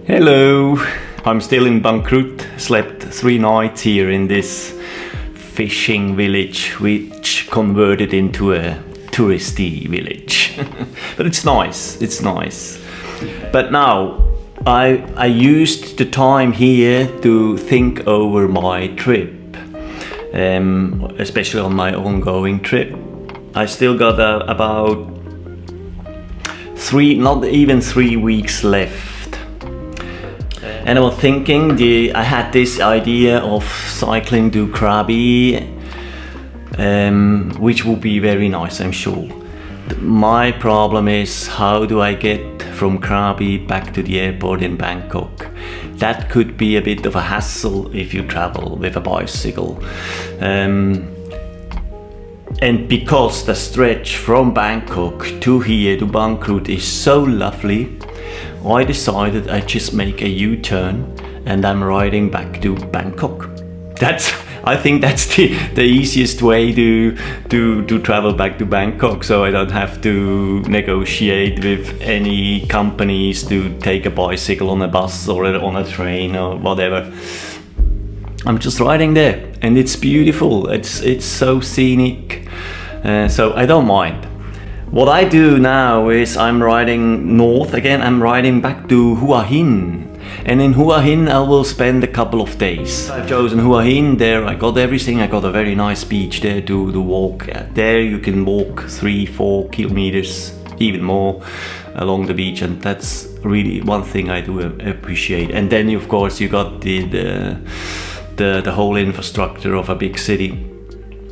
Hello, I'm still in Ban Krut, slept 3 nights here in this fishing village which converted into a touristy village. But it's nice. But now I used the time here to think over my trip, especially on my ongoing trip. I still got about not even 3 weeks left. And I was thinking, I had this idea of cycling to Krabi, which would be very nice, I'm sure. My problem is, how do I get from Krabi back to the airport in Bangkok? That could be a bit of a hassle if you travel with a bicycle. And because the stretch from Bangkok to here to Ban Krut is so lovely, I decided I'd just make a U-turn and I'm riding back to Bangkok. I think that's the easiest way to travel back to Bangkok, so I don't have to negotiate with any companies to take a bicycle on a bus or on a train or whatever. I'm just riding there and it's beautiful, it's so scenic, so I don't mind. What I do now is I'm riding north again. I'm riding back to Hua Hin, and in Hua Hin I will spend a couple of days. I've chosen Hua Hin. There I got everything. I got a very nice beach there to walk. There you can walk 3-4 kilometers, even more, along the beach, and that's really one thing I do appreciate. And then of course you got the whole infrastructure of a big city.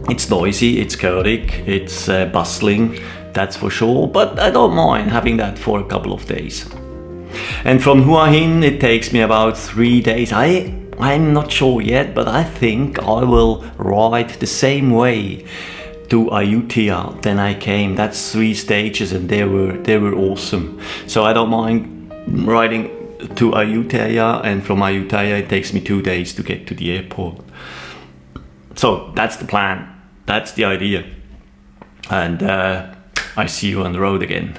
It's noisy, it's chaotic, it's bustling. That's for sure, but I don't mind having that for a couple of days. And from Hua Hin it takes me about 3 days. I'm not sure yet, but I think I will ride the same way to Ayutthaya, then I came. That's 3 stages, and they were awesome. So I don't mind riding to Ayutthaya, and from Ayutthaya it takes me 2 days to get to the airport. So that's the plan, that's the idea, and I see you on the road again.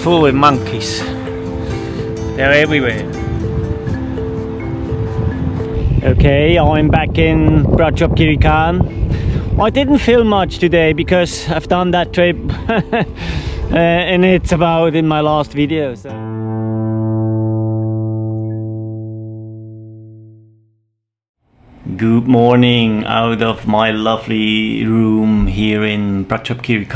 Full with monkeys. They're everywhere. Okay, I'm back in Prachuap Khiri. I didn't film much today because I've done that trip and it's about in my last video. So. Good morning out of my lovely room here in Prachuap Khiri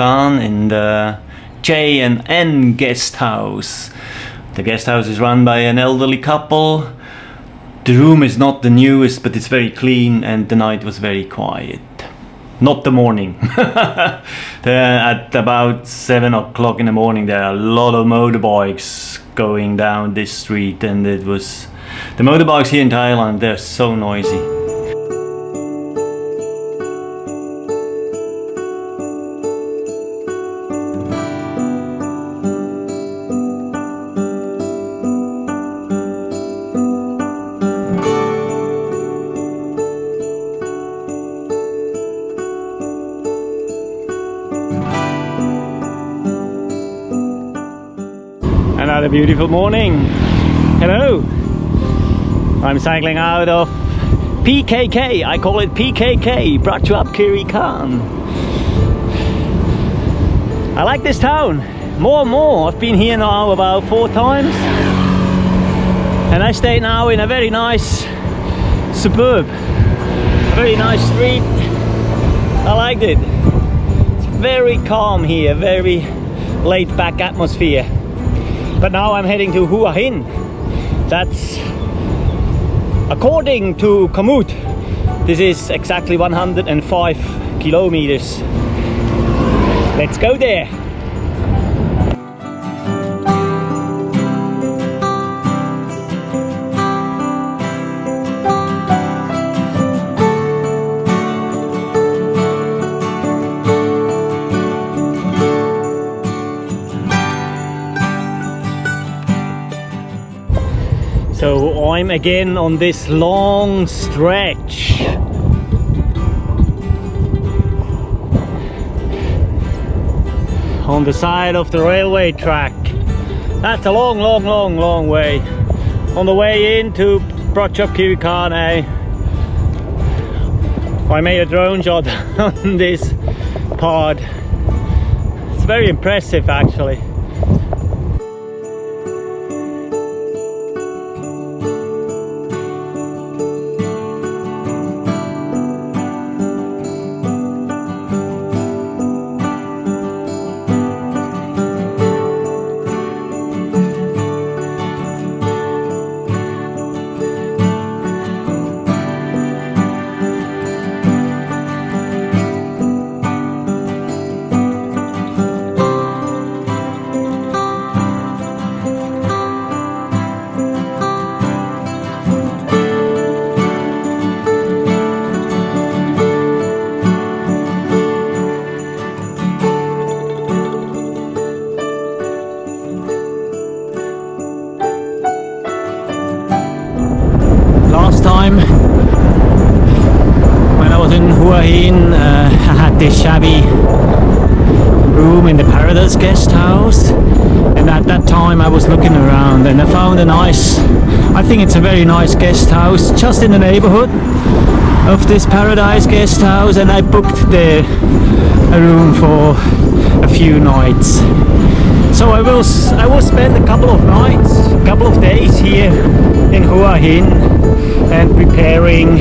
in the J&N guest house. The guest house is run by an elderly couple. The room is not the newest, but it's very clean, and the night was very quiet. Not the morning. At about 7 o'clock in the morning there are a lot of motorbikes going down this street, and it was the motorbikes here in Thailand, they're so noisy. Another beautiful morning. Hello. I'm cycling out of PKK. I call it PKK, Prachuap Khiri. I like this town more and more. I've been here now about 4 times, and I stay now in a very nice suburb, a very nice street. I liked it. It's very calm here, very laid back atmosphere. But now I'm heading to Hua Hin. That's, according to Komoot, this is exactly 105 kilometers. Let's go there. So I'm again on this long stretch. On the side of the railway track. That's a long way. On the way into Prachuap, Khiri, I made a drone shot on this part. It's very impressive actually. Last time when I was in Hua Hin, I had this shabby room in the Paradise guest house, and at that time I was looking around and I found a nice, I think it's a very nice guest house just in the neighborhood of this Paradise guest house, and I booked there a room for a few nights. So I will spend a couple of nights, a couple of days here in Hua Hin and preparing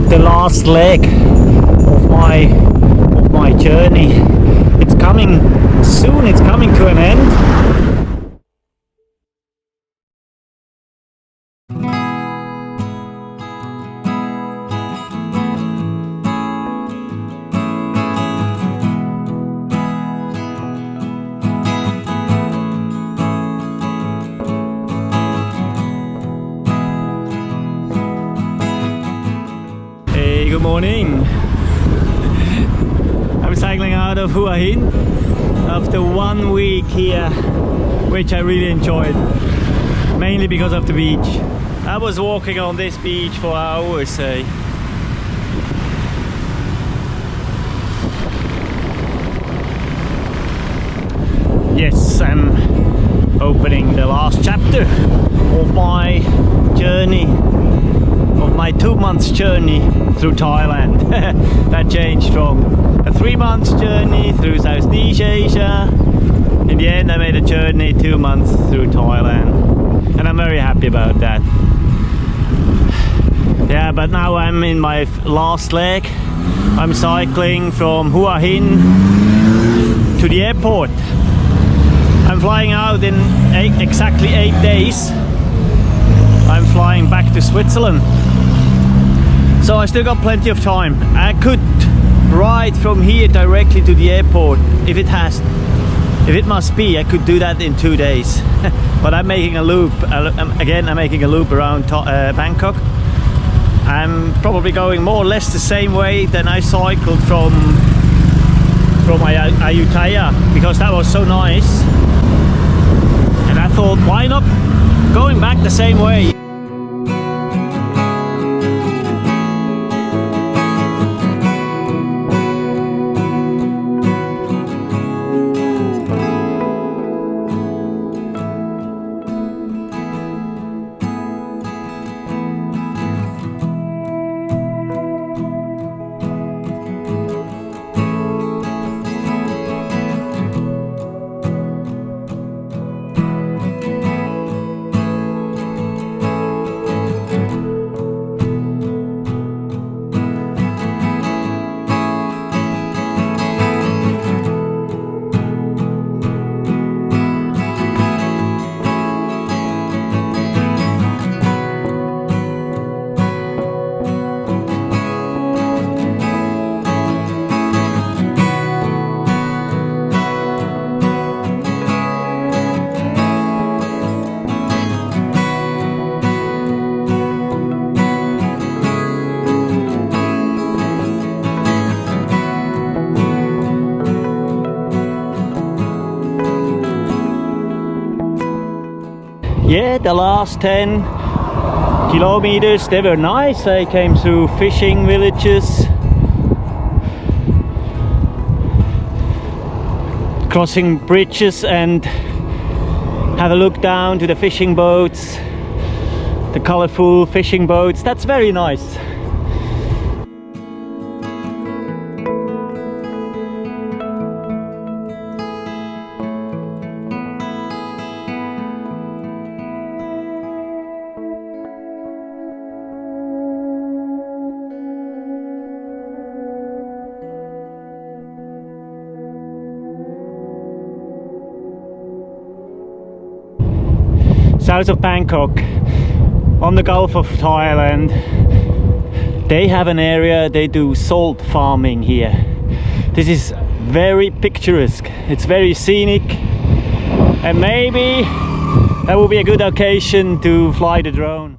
the last leg of my journey. It's coming soon, it's coming to an end. Good morning. I'm cycling out of Hua Hin after 1 week here, which I really enjoyed, mainly because of the beach. I was walking on this beach for hours. Yes, I'm opening the last chapter of my journey, of my 2 months journey through Thailand. That changed from a 3 months journey through Southeast Asia. In the end I made a journey 2 months through Thailand, and I'm very happy about that. Yeah, but now I'm in my last leg. I'm cycling from Hua Hin to the airport. I'm flying out in exactly 8 days. I'm flying back to Switzerland. So I still got plenty of time. I could ride from here directly to the airport if it must be. I could do that in 2 days. But I'm making a loop. Again, I'm making a loop around Bangkok. I'm probably going more or less the same way than I cycled from Ayutthaya, because that was so nice. And I thought, why not going back the same way? Yeah, the last 10 kilometers, they were nice. I came through fishing villages, crossing bridges, and have a look down to the fishing boats, the colorful fishing boats. That's very nice. South of Bangkok, on the Gulf of Thailand, they have an area, they do salt farming here. This is very picturesque, it's very scenic, and maybe that will be a good occasion to fly the drone.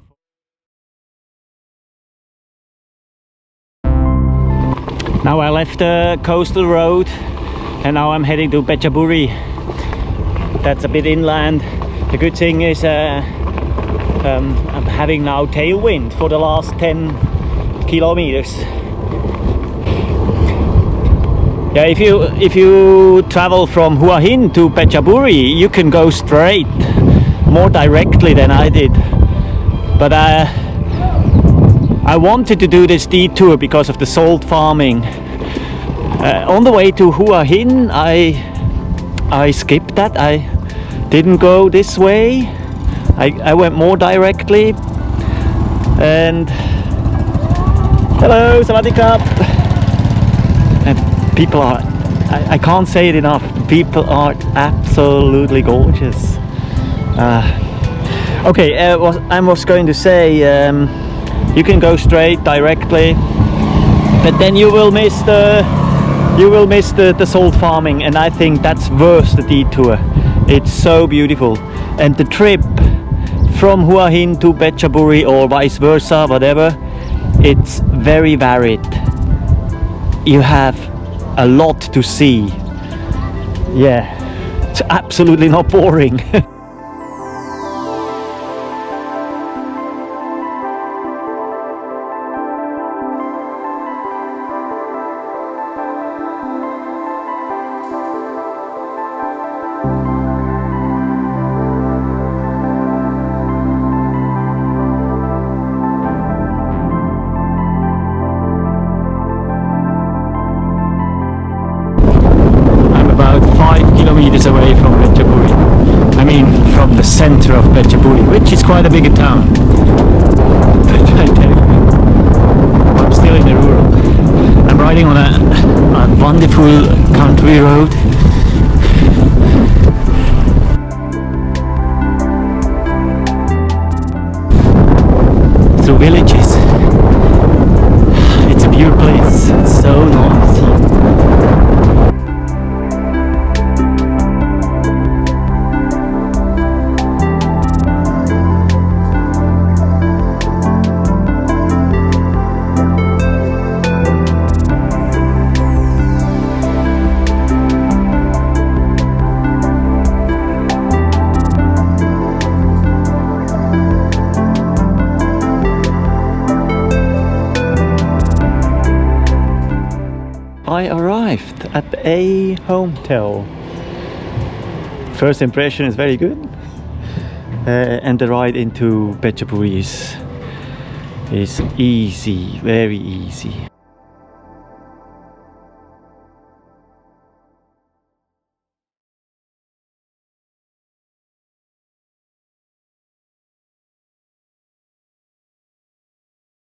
Now I left the coastal road and now I'm heading to Phetchaburi. That's a bit inland. The good thing is I'm having now tailwind for the last 10 kilometers. Yeah, if you travel from Hua Hin to Phetchaburi, you can go straight, more directly than I did. But I wanted to do this detour because of the salt farming. On the way to Hua Hin, I skipped that. I didn't go this way. I went more directly. And hello, sawadee krap. And people are, I can't say it enough, people are absolutely gorgeous. Okay, I was going to say, you can go straight directly, but then you will miss the salt farming, and I think that's worth the detour. It's so beautiful, and the trip from Hua Hin to Phetchaburi or vice versa, whatever, it's very varied. You have a lot to see. Yeah, it's absolutely not boring. Kilometers away from Phetchaburi. I mean, from the center of Phetchaburi, which is quite a big town. But I tell you, I'm still in the rural. I'm riding on a wonderful country road. Through villages. It's a beautiful place. It's so nice. I arrived at a hotel. First impression is very good, and the ride into Phetchaburi is easy, very easy.